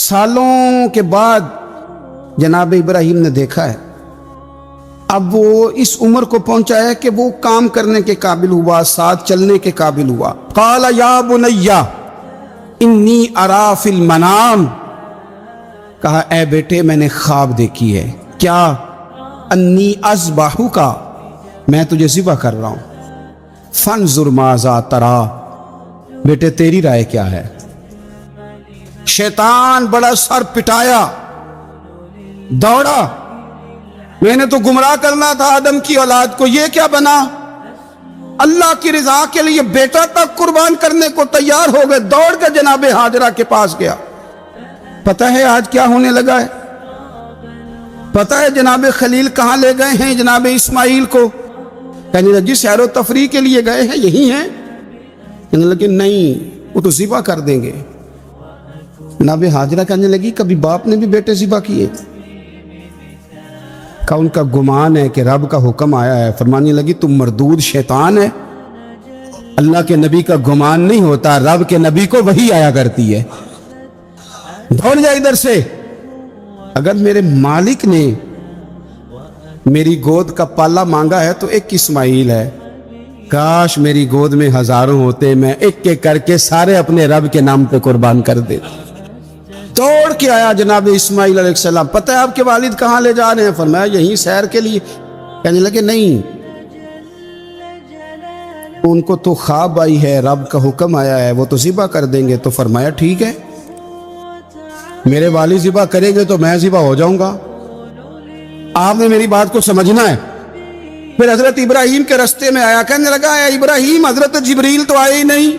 سالوں کے بعد جناب ابراہیم نے دیکھا ہے، اب وہ اس عمر کو پہنچا ہے کہ وہ کام کرنے کے قابل ہوا، ساتھ چلنے کے قابل ہوا۔ قال یا بنی انی ارا فی المنام، کہا اے بیٹے میں نے خواب دیکھی ہے، کیا؟ انی اذبحک، میں تجھے ذبح کر رہا ہوں، فانظر ماذا ترا، بیٹے تیری رائے کیا ہے؟ شیطان بڑا سر پٹایا، دوڑا، میں نے تو گمراہ کرنا تھا آدم کی اولاد کو، یہ کیا بنا؟ اللہ کی رضا کے لیے بیٹا تک قربان کرنے کو تیار ہو گئے، دوڑ کر جناب ہاجرہ کے پاس گیا۔ پتہ ہے آج کیا ہونے لگا ہے؟ پتہ ہے جناب خلیل کہاں لے گئے ہیں جناب اسماعیل کو؟ کہنے لگی سیر و تفریح کے لیے گئے ہیں، یہی ہیں؟ کہنے لگے نہیں، وہ تو ذبح کر دیں گے۔ جناب ہاجرہ کہنے لگی کبھی باپ نے بھی بیٹے ذبح کیے؟ کہ ان کا گمان ہے کہ رب کا حکم آیا ہے۔ فرمانے لگی تم مردود شیطان ہے، اللہ کے نبی کا گمان نہیں ہوتا، رب کے نبی کو وحی آیا کرتی ہے، دوڑ جا ادھر سے۔ اگر میرے مالک نے میری گود کا پالا مانگا ہے تو ایک اسماعیل ہے، کاش میری گود میں ہزاروں ہوتے، میں ایک ایک کر کے سارے اپنے رب کے نام پہ قربان کر دیتا۔ توڑ کے آیا جناب اسماعیل علیہ السلام۔ پتہ ہے آپ کے والد کہاں لے جا رہے ہیں؟ فرمایا یہیں سیر کے لیے۔ کہنے لگے نہیں، ان کو تو خواب آئی ہے، رب کا حکم آیا ہے، وہ تو ذبح کر دیں گے۔ تو فرمایا ٹھیک ہے، میرے والد ذبح کریں گے تو میں ذبح ہو جاؤں گا، آپ نے میری بات کو سمجھنا ہے۔ پھر حضرت ابراہیم کے رستے میں آیا، کہنے لگا اے ابراہیم حضرت جبریل تو آئے ہی نہیں،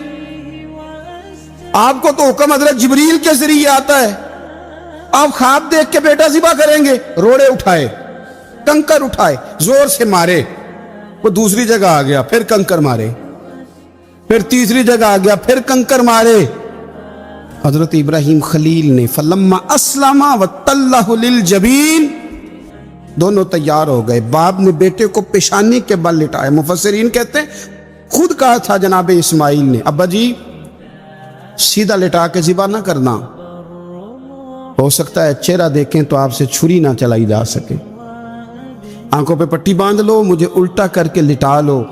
آپ کو تو حکم حضرت جبریل کے ذریعے آتا ہے، آپ خواب دیکھ کے بیٹا ذبح کریں گے؟ روڑے اٹھائے، کنکر اٹھائے، زور سے مارے، وہ دوسری جگہ آ گیا، پھر کنکر مارے، پھر تیسری جگہ آ گیا، پھر کنکر مارے۔ حضرت ابراہیم خلیل نے فلما اسلم وتلہ للجبین، دونوں تیار ہو گئے، باپ نے بیٹے کو پیشانی کے بل لٹایا۔ مفسرین کہتے ہیں خود کہا تھا جناب اسماعیل نے ابا جی سیدھا لٹا کے ذبح نہ کرنا، ہو سکتا ہے چہرہ دیکھیں تو آپ سے چھری نہ چلائی جا سکے، آنکھوں پہ پٹی باندھ لو، مجھے الٹا کر کے لٹا لو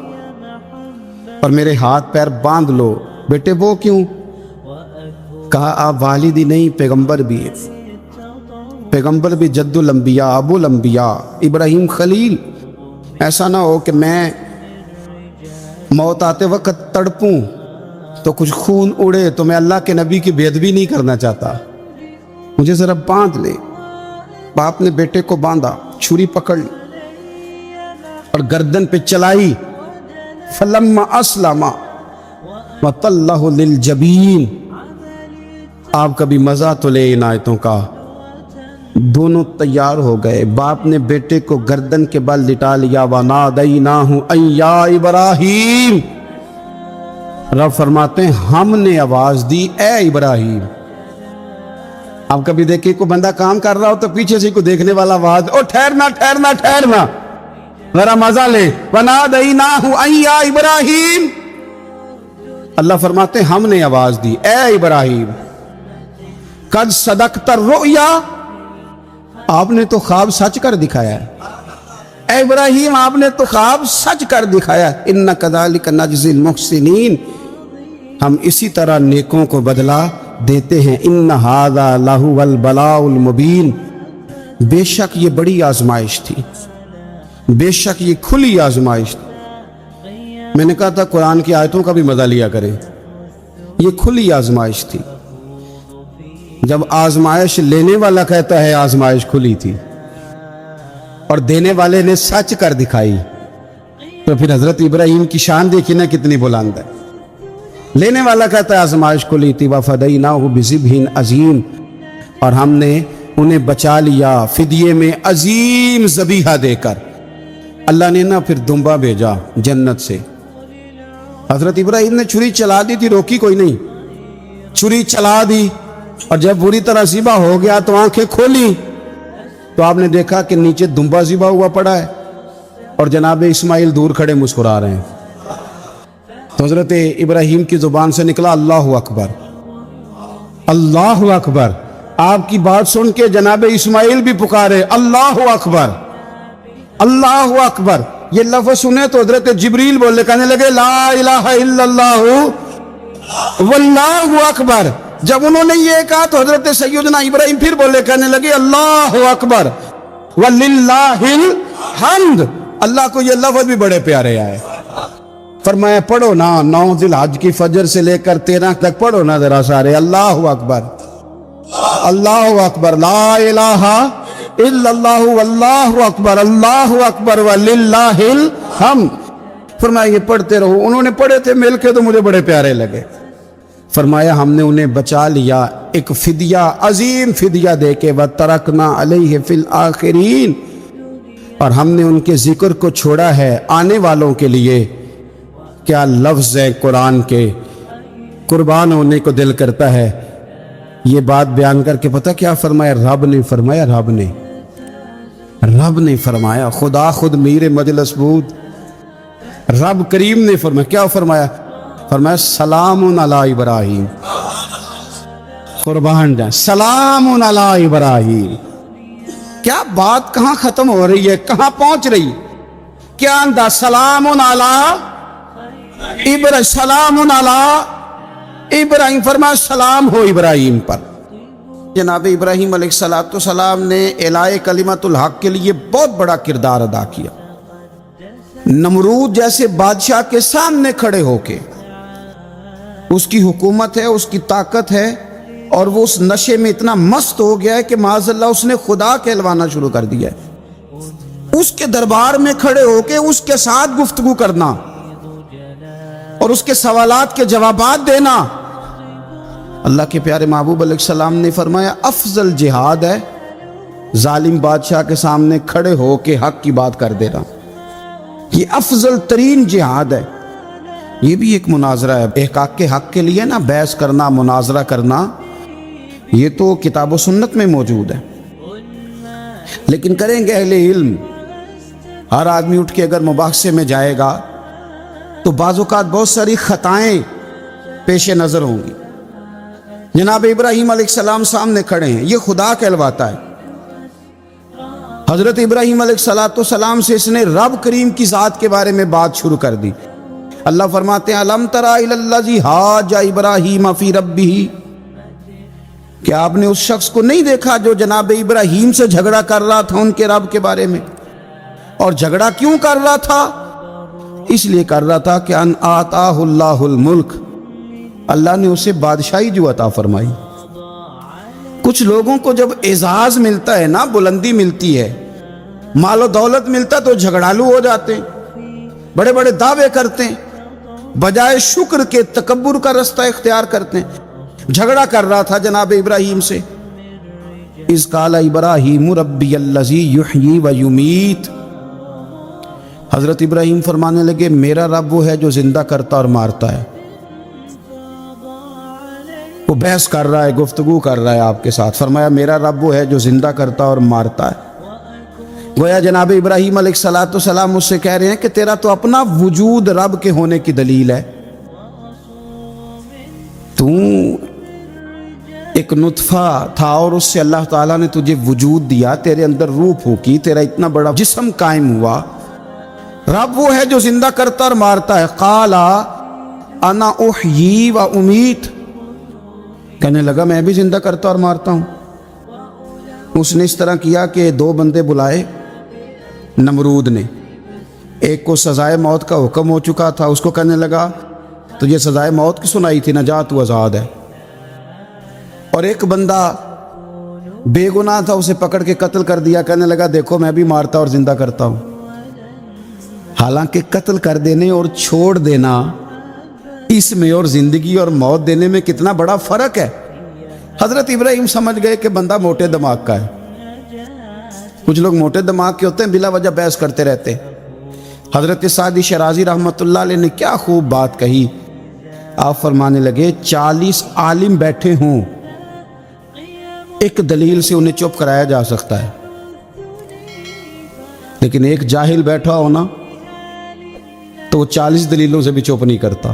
اور میرے ہاتھ پیر باندھ لو۔ بیٹے وہ کیوں؟ کہا آپ والد ہی نہیں پیغمبر بھی ہیں، پیغمبر بھی جد الانبیاء ابو الانبیاء ابراہیم خلیل، ایسا نہ ہو کہ میں موت آتے وقت تڑپوں تو کچھ خون اڑے تو میں اللہ کے نبی کی بے ادبی نہیں کرنا چاہتا، مجھے ذرا باندھ لے۔ باپ نے بیٹے کو باندھا، چھری پکڑ لی اور گردن پہ چلائی۔ فلما اسلم وتلہ للجبین، آپ کبھی مزہ تو لے ان آیتوں کا۔ دونوں تیار ہو گئے، باپ نے بیٹے کو گردن کے بل لٹا لیا، وَنَادَيْنَاهُ أَن يَا إِبْرَاهِيمُ، رب فرماتے ہیں ہم نے آواز دی اے ابراہیم۔ آپ کبھی دیکھیں کوئی بندہ کام کر رہا ہو تو پیچھے سے کوئی دیکھنے والا آواز، او ٹھہرنا ٹھہرنا ٹھہرنا، ذرا مزہ لے، وَنَادَيْنَاهُ أَن يَا إِبْرَاهِيمُ، اللہ فرماتے ہیں ہم نے آواز دی اے ابراہیم، قد صدقت الرؤیا، آپ نے تو خواب سچ کر دکھایا ہے، اے ابراہیم آپ نے تو خواب سچ کر دکھایا ہے، اِنَّ كَذَلِكَ نَجْزِي الْمُحْسِنِينَ، ہم اسی طرح نیکوں کو بدلہ دیتے ہیں، إِنَّ هَذَا لَهُوَ الْبَلَاءُ الْمُبِينُ، بے شک یہ بڑی آزمائش تھی، بے شک یہ کھلی آزمائش تھی۔ میں نے کہا تھا قرآن کی آیتوں کا بھی مزہ لیا کریں، یہ کھلی آزمائش تھی۔ جب آزمائش لینے والا کہتا ہے آزمائش کھلی تھی اور دینے والے نے سچ کر دکھائی، تو پھر حضرت ابراہیم کی شان دیکھی نا کتنی بلند ہے۔ لینے والا کہتا ہے آزمائش کھلی تھی، وَفَدَيْنَاهُ بِذِبْحٍ عَظِيمٍ، اور ہم نے انہیں بچا لیا فدیے میں عظیم ذبیحہ دے کر۔ اللہ نے نا پھر دمبا بھیجا جنت سے، حضرت ابراہیم نے چھری چلا دی تھی، روکی کوئی نہیں، چھری چلا دی، اور جب بری طرح ذبح ہو گیا تو آنکھیں کھولی تو آپ نے دیکھا کہ نیچے دمبا ذبح ہوا پڑا ہے اور جناب اسماعیل دور کھڑے مسکرا رہے ہیں۔ تو حضرت ابراہیم کی زبان سے نکلا اللہ اکبر، اللہ اکبر۔ آپ کی بات سن کے جناب اسماعیل بھی پکارے اللہ اکبر اللہ اکبر. یہ لفظ سنے تو حضرت جبریل بولے, کہنے لگے لا الہ الا اللہ واللہ اکبر. جب انہوں نے یہ کہا تو حضرت سیدنا ابراہیم پھر بولے, کہنے لگے اللہ اکبر وللہ الحمد. اللہ کو یہ لفظ بھی بڑے پیارے آئے. فرمایا پڑھو نا 9 ذی الحج کی فجر سے لے کر 13 تک پڑھو نا ذرا سارے, اللہ اکبر اللہ اکبر لا الہ الا اللہ واللہ اکبر اللہ اکبر وللہ الحمد. فرمایا یہ پڑھتے رہو. انہوں نے پڑھے تھے مل کے تو مجھے بڑے پیارے لگے. فرمایا ہم نے انہیں بچا لیا ایک فدیہ, عظیم فدیہ دے کے, وَتَرَكْنَا عَلَيْهِ فِي الْآخِرِينَ, اور ہم نے ان کے ذکر کو چھوڑا ہے آنے والوں کے لیے. کیا لفظ ہے قرآن کے, قربان ہونے کو دل کرتا ہے. یہ بات بیان کر کے پتہ کیا فرمایا رب نے؟ فرمایا رب نے فرمایا, خدا خود میر مجلس بود رب کریم نے فرمایا. کیا فرمایا؟ فرمایا سلام علی ابراہیم. قربان جائیں, سلام علی ابراہیم. کیا بات کہاں ختم ہو رہی ہے, کہاں پہنچ رہی, کیا انداز؟ سلام علی ابراہیم, سلام علی ابراہیم. فرمایا سلام ہو ابراہیم پر. جناب ابراہیم علیہ السلام نے اعلاء کلمت الحق کے لیے بہت بڑا کردار ادا کیا. نمرود جیسے بادشاہ کے سامنے کھڑے ہو کے, اس کی حکومت ہے, اس کی طاقت ہے, اور وہ اس نشے میں اتنا مست ہو گیا ہے کہ معاذ اللہ اس نے خدا کہلوانا شروع کر دیا ہے. اس کے دربار میں کھڑے ہو کے اس کے ساتھ گفتگو کرنا اور اس کے سوالات کے جوابات دینا. اللہ کے پیارے محبوب علیہ السلام نے فرمایا افضل جہاد ہے ظالم بادشاہ کے سامنے کھڑے ہو کے حق کی بات کر دینا. یہ افضل ترین جہاد ہے. یہ بھی ایک مناظرہ ہے احقاق کے حق کے لیے نا, بحث کرنا, مناظرہ کرنا, یہ تو کتاب و سنت میں موجود ہے. لیکن کریں گے اہل علم. ہر آدمی اٹھ کے اگر مباحثے میں جائے گا تو بعض اوقات بہت ساری خطائیں پیش نظر ہوں گی. جناب ابراہیم علیہ السلام سامنے کھڑے ہیں, یہ خدا کہلواتا ہے. حضرت ابراہیم علیہ السلام سے اس نے رب کریم کی ذات کے بارے میں بات شروع کر دی. اللہ فرماتے ہیں الم تر الی الذی حاج ابراہیم فی ربہ, کیا آپ نے اس شخص کو نہیں دیکھا جو جناب ابراہیم سے جھگڑا کر رہا تھا ان کے رب کے بارے میں؟ اور جھگڑا کیوں کر رہا تھا؟ اس لیے کر رہا تھا کہ ان آتاہ اللہ الملک, اللہ نے اسے بادشاہی جو عطا فرمائی. کچھ لوگوں کو جب اعزاز ملتا ہے نا, بلندی ملتی ہے, مال و دولت ملتا تو جھگڑالو ہو جاتے ہیں, بڑے بڑے دعوے کرتے ہیں, بجائے شکر کے تکبر کا رستہ اختیار کرتے ہیں. جھگڑا کر رہا تھا جناب ابراہیم سے. اذ قال ابراہیم ربی الذی یحیی و یمیت, حضرت ابراہیم فرمانے لگے میرا رب وہ ہے جو زندہ کرتا اور مارتا ہے. وہ بحث کر رہا ہے, گفتگو کر رہا ہے آپ کے ساتھ. فرمایا میرا رب وہ ہے جو زندہ کرتا اور مارتا ہے. گویا جناب ابراہیم علیہ السلام اس سے کہہ رہے ہیں کہ تیرا تو اپنا وجود رب کے ہونے کی دلیل ہے. تو ایک نطفہ تھا اور اس سے اللہ تعالیٰ نے تجھے وجود دیا, تیرے اندر روح پھونکی, تیرا اتنا بڑا جسم قائم ہوا. رب وہ ہے جو زندہ کرتا اور مارتا ہے. قال انا احیی و امیت, کہنے لگا میں بھی زندہ کرتا اور مارتا ہوں. اس نے اس طرح کیا کہ 2 بندے بلائے نمرود نے. ایک کو سزائے موت کا حکم ہو چکا تھا, اس کو کہنے لگا تجھے سزائے موت کی سنائی تھی, نہ جا تو آزاد ہے. اور ایک بندہ بے گناہ تھا, اسے پکڑ کے قتل کر دیا, کہنے لگا دیکھو میں بھی مارتا اور زندہ کرتا ہوں. حالانکہ قتل کر دینے اور چھوڑ دینا اس میں اور زندگی اور موت دینے میں کتنا بڑا فرق ہے. حضرت ابراہیم سمجھ گئے کہ بندہ موٹے دماغ کا ہے. کچھ لوگ موٹے دماغ کے ہوتے ہیں, بلا وجہ بحث کرتے رہتے. حضرت سعدی شرازی رحمۃ اللہ علیہ نے کیا خوب بات کہی. آپ فرمانے لگے 40 عالم بیٹھے ہوں, ایک دلیل سے انہیں چپ کرایا جا سکتا ہے, لیکن ایک جاہل بیٹھا ہونا تو وہ 40 دلیلوں سے بھی چپ نہیں کرتا,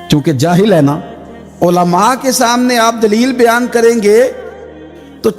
چونکہ جاہل ہے نا. علماء کے سامنے آپ دلیل بیان کریں گے تو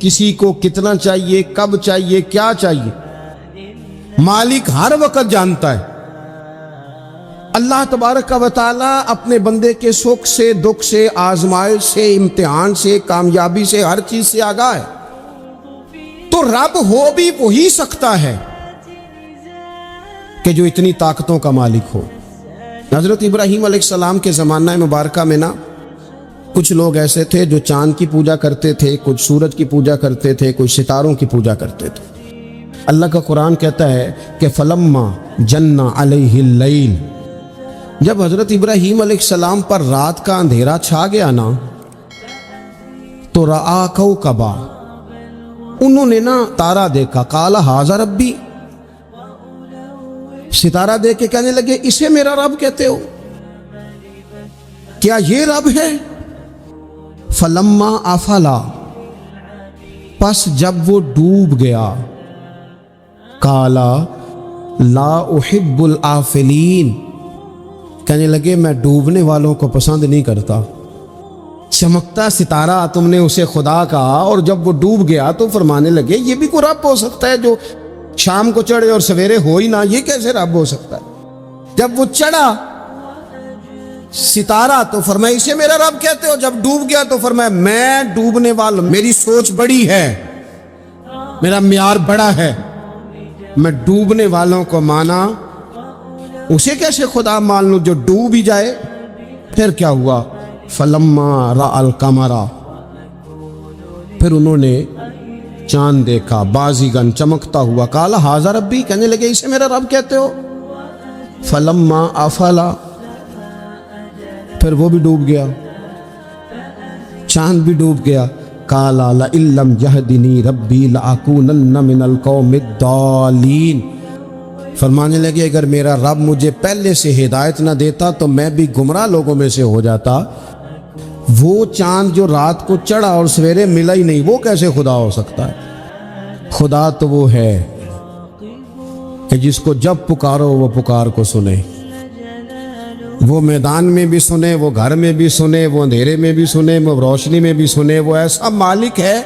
کسی کو کتنا چاہیے، کب چاہیے، کیا چاہیے، مالک ہر وقت جانتا ہے۔ اللہ تبارک و تعالیٰ اپنے بندے کے سکھ سے، دکھ سے، آزمائش سے، امتحان سے، کامیابی سے، ہر چیز سے آگاہ ہے۔ تو رب ہو بھی وہی سکتا ہے کہ جو اتنی طاقتوں کا مالک ہو۔ حضرت ابراہیم علیہ السلام کے زمانہ مبارکہ میں نا کچھ لوگ ایسے تھے جو چاند کی پوجا کرتے تھے، کچھ سورج کی پوجا کرتے تھے، کچھ ستاروں کی پوجا کرتے تھے۔ اللہ کا قرآن کہتا ہے کہ فلما جن علیہ اللیل، جب حضرت ابراہیم علیہ السلام پر رات کا اندھیرا چھا گیا نا تو رآ کوکبا، انہوں نے نا تارا دیکھا، قال ھذا ربی، ستارہ دیکھ کے کہنے لگے اسے میرا رب کہتے ہو، کیا یہ رب ہے؟ فلما افلا، پس جب وہ ڈوب گیا، قالا لا احب الآفلین، کہنے لگے میں ڈوبنے والوں کو پسند نہیں کرتا۔ چمکتا ستارہ تم نے اسے خدا کہا، اور جب وہ ڈوب گیا تو فرمانے لگے یہ بھی کوئی رب ہو سکتا ہے جو شام کو چڑھے اور سویرے ہو ہی نہ، یہ کیسے رب ہو سکتا ہے؟ جب وہ چڑھا ستارہ تو فرمایا اسے میرا رب کہتے ہو، جب ڈوب گیا تو فرمایا میں ڈوبنے والا، میری سوچ بڑی ہے، میرا معیار بڑا ہے، میں ڈوبنے والوں کو مانا، اسے کیسے خدا مان لوں جو ڈوب ہی جائے؟ پھر کیا ہوا؟ فلما رأى القمر، پھر انہوں نے چاند دیکھا، بازیگن چمکتا ہوا، قال ھذا ربی، کہنے لگے اسے میرا رب کہتے ہو۔ فلما افلا، پھر وہ بھی ڈوب گیا، چاند بھی ڈوب گیا، قال لئن لم یہدنی ربی لأکونن من القوم الضالین، فرمانے لگے اگر میرا رب مجھے پہلے سے ہدایت نہ دیتا تو میں بھی گمراہ لوگوں میں سے ہو جاتا۔ وہ چاند جو رات کو چڑھا اور سویرے ملا ہی نہیں، وہ کیسے خدا ہو سکتا ہے؟ خدا تو وہ ہے کہ جس کو جب پکارو وہ پکار کو سنے، وہ میدان میں بھی سنے، وہ گھر میں بھی سنے، وہ اندھیرے میں بھی سنے، وہ روشنی میں بھی سنے۔ وہ ایسا مالک ہے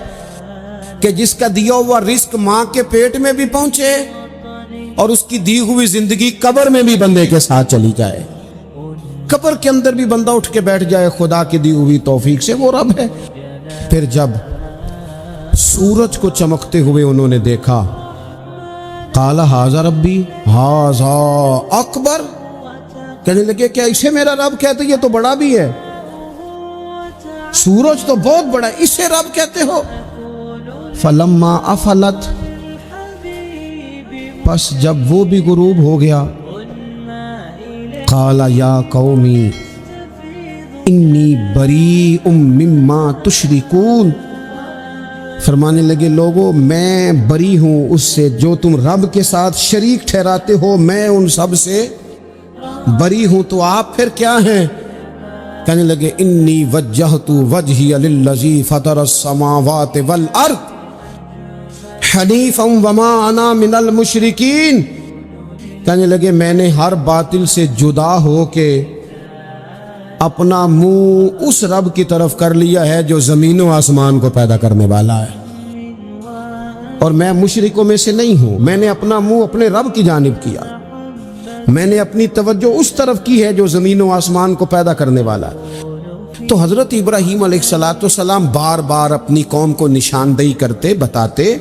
کہ جس کا دیا ہوا رزق ماں کے پیٹ میں بھی پہنچے اور اس کی دی ہوئی زندگی قبر میں بھی بندے کے ساتھ چلی جائے، قبر کے اندر بھی بندہ اٹھ کے بیٹھ جائے خدا کی دی ہوئی توفیق سے، وہ رب ہے۔ پھر جب سورج کو چمکتے ہوئے انہوں نے دیکھا، قال ھذا ربی ھذا اکبر، کہنے لگے کیا اسے میرا رب کہتے؟ یہ تو بڑا بھی ہے، سورج تو بہت بڑا ہے، اسے رب کہتے ہو؟ فلما افلت، پس جب وہ بھی غروب ہو گیا، قال یا قومی انی بریء مما تشرکون، فرمانے لگے لوگوں میں بری ہوں اس سے جو تم رب کے ساتھ شریک ٹھہراتے ہو، میں ان سب سے بری ہوں، تو آپ پھر کیا ہیں؟ کہنے لگے انی وجہت وجہی للذی فطر السماوات والارض حنیفا وما انا من المشرکین، کہنے لگے میں نے ہر باطل سے جدا ہو کے اپنا منہ اس رب کی طرف کر لیا ہے جو زمین و آسمان کو پیدا کرنے والا ہے، اور میں مشرکوں میں سے نہیں ہوں، میں نے اپنا منہ اپنے رب کی جانب کیا، میں نے اپنی توجہ اس طرف کی ہے جو زمین و آسمان کو پیدا کرنے والا ہے۔ تو حضرت ابراہیم علیہ السلام بار بار اپنی قوم کو نشاندہی کرتے، بتاتے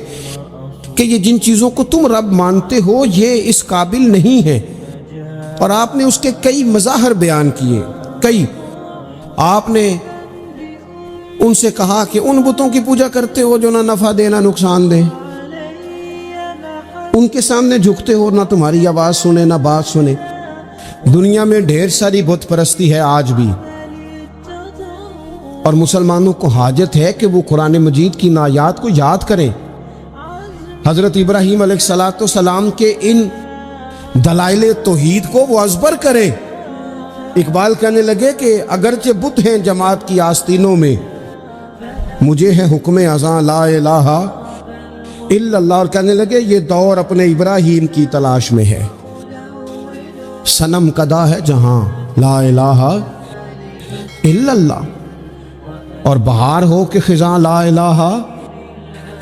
کہ یہ جن چیزوں کو تم رب مانتے ہو یہ اس قابل نہیں ہے، اور آپ نے اس کے کئی مظاہر بیان کیے، کئی آپ نے ان سے کہا کہ ان بتوں کی پوجا کرتے ہو جو نہ نفع دے نہ نقصان دے، ان کے سامنے جھکتے ہو، نہ تمہاری آواز سنے نہ بات سنے۔ دنیا میں ڈھیر ساری بت پرستی ہے آج بھی، اور مسلمانوں کو حاجت ہے کہ وہ قرآن مجید کی آیات کو یاد کریں، حضرت ابراہیم علیہ السلام کے ان دلائل توحید کو وہ ازبر کریں۔ اقبال کہنے لگے کہ اگرچہ بت ہیں جماعت کی آستینوں میں، مجھے ہے حکم اذاں لا الہ الا اللہ، اور کہنے لگے یہ دور اپنے ابراہیم کی تلاش میں ہے، صنم کدا ہے جہاں لا الہ الا اللہ، اور بہار ہو کہ خزاں لا الہ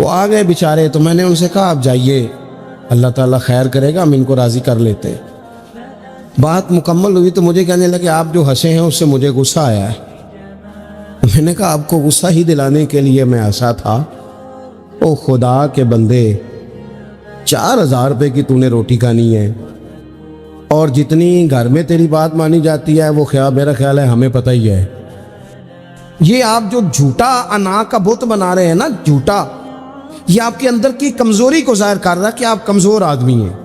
وہ آ گئے بیچارے، تو میں نے ان سے کہا آپ جائیے، اللہ تعالیٰ خیر کرے گا، ہم ان کو راضی کر لیتے ہیں۔ بات مکمل ہوئی تو مجھے کہنے لگے آپ جو ہنسے ہیں اس سے مجھے غصہ آیا ہے۔ میں نے کہا آپ کو غصہ ہی دلانے کے لیے میں ہنسا تھا۔ او خدا کے بندے، 4000 روپے کی تو نے روٹی کھانی ہے، اور جتنی گھر میں تیری بات مانی جاتی ہے وہ میرا خیال ہے ہمیں پتہ ہی ہے۔ یہ آپ جو جھوٹا انا کا بت بنا رہے ہیں نا، جھوٹا، یہ آپ کے اندر کی کمزوری کو ظاہر کر رہا ہے کہ آپ کمزور آدمی ہیں۔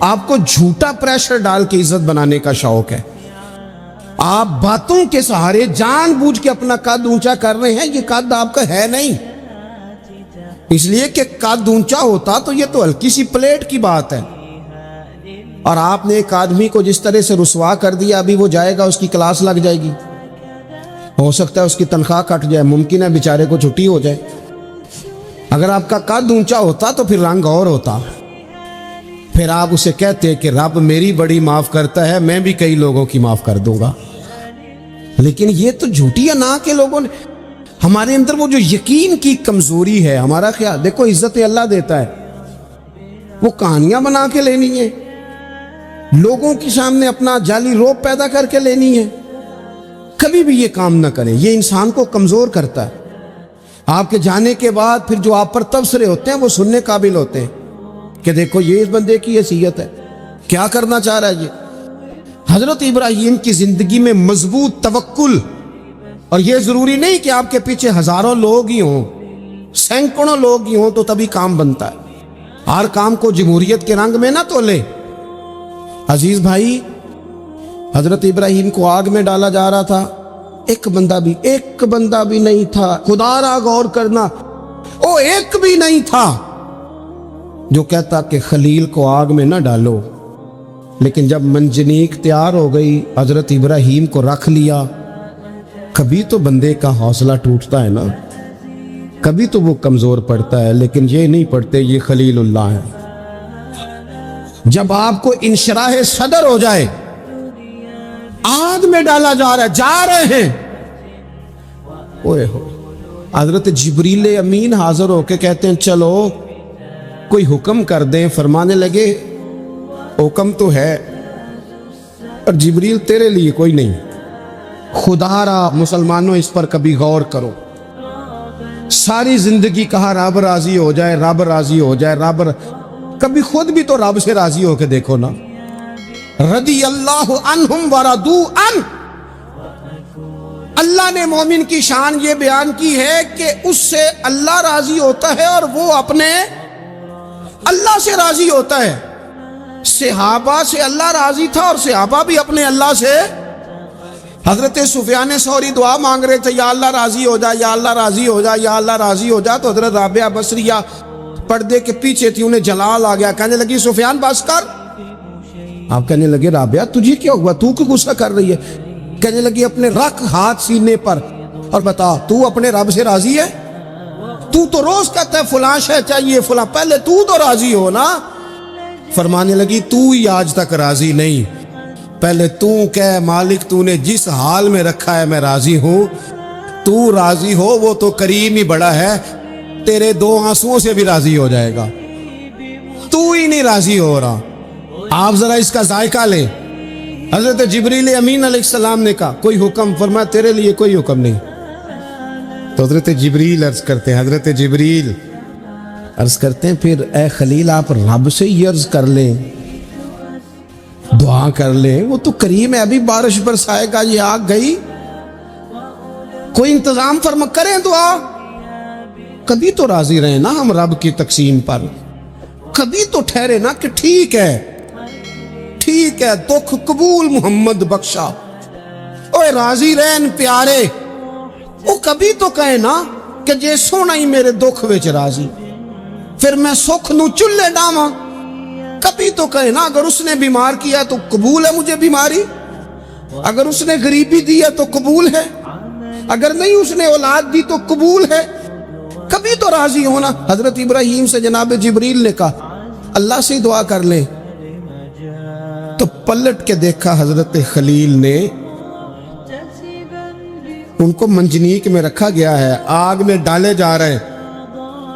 آپ کو جھوٹا پریشر ڈال کے عزت بنانے کا شوق ہے۔ آپ باتوں کے سہارے جان بوجھ کے اپنا قد اونچا کر رہے ہیں، یہ قد آپ کا ہے نہیں۔ اس لیے کہ قد اونچا ہوتا تو یہ تو ہلکی سی پلیٹ کی بات ہے، اور آپ نے ایک آدمی کو جس طرح سے رسوا کر دیا، ابھی وہ جائے گا، اس کی کلاس لگ جائے گی، ہو سکتا ہے اس کی تنخواہ کٹ جائے، ممکن ہے بیچارے کو چھٹی ہو جائے۔ اگر آپ کا قد اونچا ہوتا تو پھر رنگ اور ہوتا، پھر آپ اسے کہتے کہ رب میری بڑی معاف کرتا ہے، میں بھی کئی لوگوں کی معاف کر دوں گا۔ لیکن یہ تو جھوٹی انا کے لوگوں نے، ہمارے اندر وہ جو یقین کی کمزوری ہے، ہمارا خیال، دیکھو عزت اللہ دیتا ہے، وہ کہانیاں بنا کے لینی ہے، لوگوں کے سامنے اپنا جعلی روپ پیدا کر کے لینی ہے، کبھی بھی یہ کام نہ کریں، یہ انسان کو کمزور کرتا ہے۔ آپ کے جانے کے بعد پھر جو آپ پر تبصرے ہوتے ہیں وہ سننے قابل ہوتے ہیں کہ دیکھو یہ اس بندے کی حیثیت ہے، کیا کرنا چاہ رہا ہے یہ۔ حضرت ابراہیم کی زندگی میں مضبوط توکل، اور یہ ضروری نہیں کہ آپ کے پیچھے ہزاروں لوگ ہی ہوں، سینکڑوں لوگ ہی ہوں تو تبھی کام بنتا ہے۔ ہر کام کو جمہوریت کے رنگ میں نہ تولے۔ عزیز بھائی، حضرت ابراہیم کو آگ میں ڈالا جا رہا تھا، ایک بندہ بھی نہیں تھا، خدا را غور کرنا، او ایک بھی نہیں تھا جو کہتا کہ خلیل کو آگ میں نہ ڈالو۔ لیکن جب منجنیق تیار ہو گئی، حضرت ابراہیم کو رکھ لیا۔ کبھی تو بندے کا حوصلہ ٹوٹتا ہے نا، کبھی تو وہ کمزور پڑتا ہے، لیکن یہ نہیں پڑتے، یہ خلیل اللہ ہے۔ جب آپ کو انشراح صدر ہو جائے، آگ میں ڈالا جا رہا ہے، جا رہے ہیں، اوئے ہو، حضرت جبریل امین حاضر ہو کے کہتے ہیں چلو کوئی حکم کر دیں۔ فرمانے لگے حکم تو ہے، اور جبریل تیرے لیے کوئی نہیں، خدا را مسلمانوں اس پر کبھی غور کرو۔ ساری زندگی کہا رب راضی ہو جائے، رب راضی ہو جائے، کبھی خود بھی تو رب سے راضی ہو کے دیکھو نا۔ رضی اللہ عنہم ورضوا عنہ، اللہ نے مومن کی شان یہ بیان کی ہے کہ اس سے اللہ راضی ہوتا ہے اور وہ اپنے اللہ سے راضی ہوتا ہے۔ صحابہ سے اللہ راضی تھا اور صحابہ بھی اپنے اللہ سے۔ حضرت سفیان ثوری دعا مانگ رہے تھے، یا اللہ راضی ہو جا، یا اللہ راضی ہو جا، یا اللہ راضی ہو جا، تو حضرت رابعہ بصریہ پردے کے پیچھے تھی، انہیں جلال آ گیا، کہنے لگی سفیان بس کر۔ آپ کہنے لگے رابعہ تجھے کیا ہوا، تو کیوں غصہ کر رہی ہے؟ کہنے لگی اپنے رکھ ہاتھ سینے پر اور بتا تو اپنے رب سے راضی ہے؟ تو روز کہتا ہے فلاں شے چاہیے فلاں، پہلے تو راضی ہو نا۔ فرمانے لگی تو ہی آج تک راضی نہیں، پہلے تو کہہ مالک تو نے جس حال میں رکھا ہے میں راضی ہوں، تو راضی ہو، وہ تو کریم ہی بڑا ہے، تیرے 2 آنسوؤں سے بھی راضی ہو جائے گا، تو ہی نہیں راضی ہو رہا۔ آپ ذرا اس کا ذائقہ لیں۔ حضرت جبریل امین علیہ السلام نے کہا کوئی حکم؟ فرمایا تیرے لیے کوئی حکم نہیں۔ تو حضرت جبریل عرض کرتے ہیں، حضرت جبریل عرض کرتے ہیں پھر اے خلیل آپ رب سے ہی عرض کر لیں، دعا کر لیں، وہ تو کریم ہے، ابھی بارش برسائے گا، یہ آگ گئی، کوئی انتظام فرما کریں دعا۔ کبھی تو راضی رہیں نا ہم رب کی تقسیم پر، کبھی تو ٹھہرے نا کہ ٹھیک ہے دکھ قبول محمد بخشا، اوے راضی رہن پیارے، وہ کبھی تو کہے نا کہ جے سونا ہی میرے دکھ وچ راضی، پھر میں سکھ نو چلے ڈاواں۔ کبھی تو کہے نا اگر اس نے بیمار کیا تو قبول ہے مجھے بیماری، اگر اس نے غریبی دی ہے تو قبول ہے، اگر نہیں اس نے اولاد دی تو قبول ہے، کبھی تو راضی ہونا۔ حضرت ابراہیم سے جناب جبریل نے کہا اللہ سے دعا کر لیں، تو پلٹ کے دیکھا حضرت خلیل نے، ان کو منجنیق میں رکھا گیا ہے، آگ میں ڈالے جا رہے ہیں،